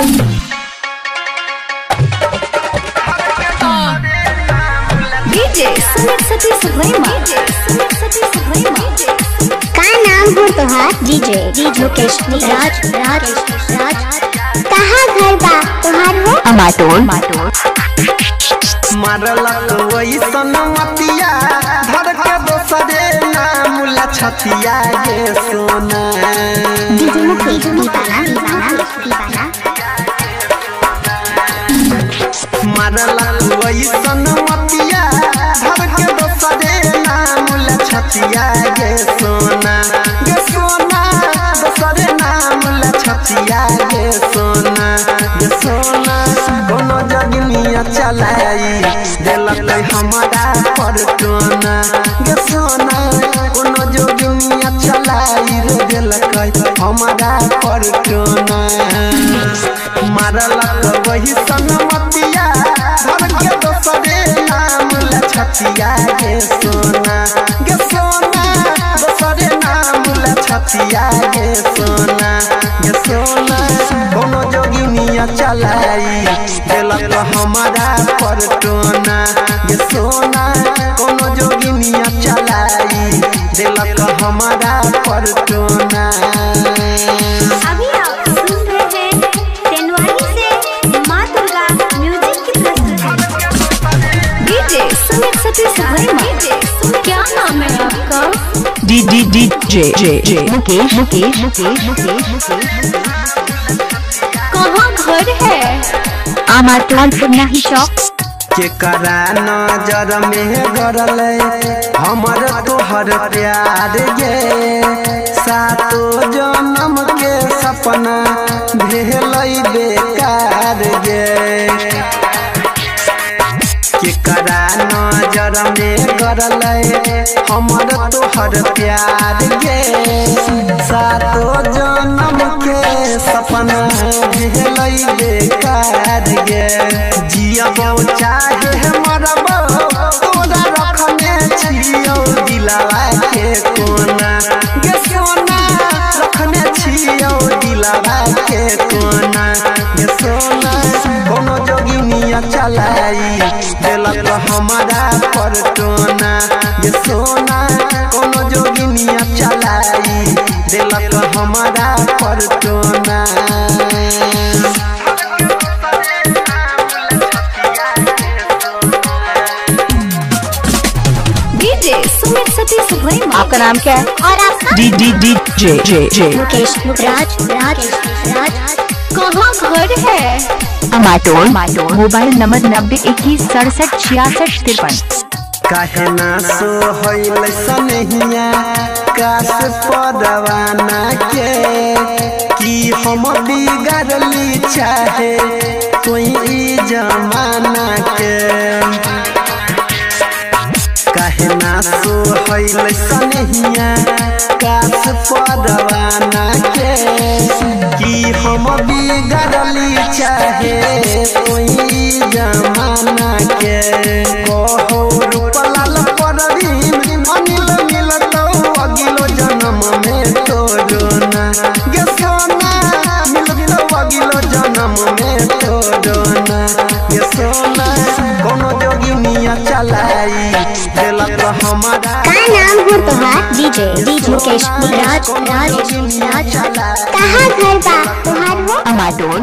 का नाम हो तोहार? डीजे मुकेश राज राज राज। कहाँ घर बा तोहार हो? अमाटोल मारलक वैसन मतिया धर के दोसरे नाम ला छतिया ये सोना। डीजे मुकेश दीवाना मारलक वैसन मतिया धर के दोसरे नाम ला छतिया ये सोना। ये सोना दोसरे नाम ला छतिया ये सोना। ये सोना कोनो जगनिया चलाई दिलक हमारा पर टोना। ये सोना कोनो जगनिया चलाई दिलक हमारा पर टोना। मारलक वही सनमतिया धर के दोसरे नाम ला छतिया ये सोना। ये सोना दोसरे नाम ला छतिया ये सोना। ये सोना कोनो जोगिनिया चलाई दिलक हमारा पर टोना। ये सोना कोनो जोगिनिया चलाई दिलक हमारा पर टोना। अभी आप सुन रहे हैं तेनवारी से माँ दुर्गा म्यूजिक की प्रस्तुति। डीजे सुमित सतीश। क्या नाम है आपका? डीजे मुकेश कहाँ घर है? अमाटोल पुन्नाही चौक। केकरा नजर में गरल हमर तोहर प्यार गे। सातो जन्म के सपना भेल बेकार गे। केकरा नजर में गरल हमर तोहर प्यार गे। सातो जन्म के सपना भेल बेकार गे। जियबो चाहे मरबो तोरा रखने छियौ दिलवा के कोना। गे सोना रखने छियौ दिलवा के कोना। गे सोना कोनो जोगिनिया चलाई दिलक हमारा पर टोना। गे सोना कोनो जोगिनिया चलाई दिलक हमारा पर टोना। सुमित सतीश। आपका नाम क्या है? और आपका? डीजे मुकेश राज राज राज। कहाँ घर है? अमाटोल मोबाइल नंबर 9021676653। काहे ना सोहैल सनहिया काश परवाना के। कि हम बिगड़ली चाहे कोई जमाना के। काहे ना सोहैल सनहिया काश परवाना के। कि हम बिगड़ली चाहे कोई जमाना के। कहो रूपलाल परवीन अनिल मिलतौ अगिलो जन्म में तोड़ना। गे सोना मिलतौ अगिलो जन्म में तोड़ना। गे सोना कोनो जोगिनिया चलाई दिलक हमारा। का नाम हो तोहार? डीजे मुकेश राज राज राज। कहाँ घर बा तोहार हो? अमाटोल।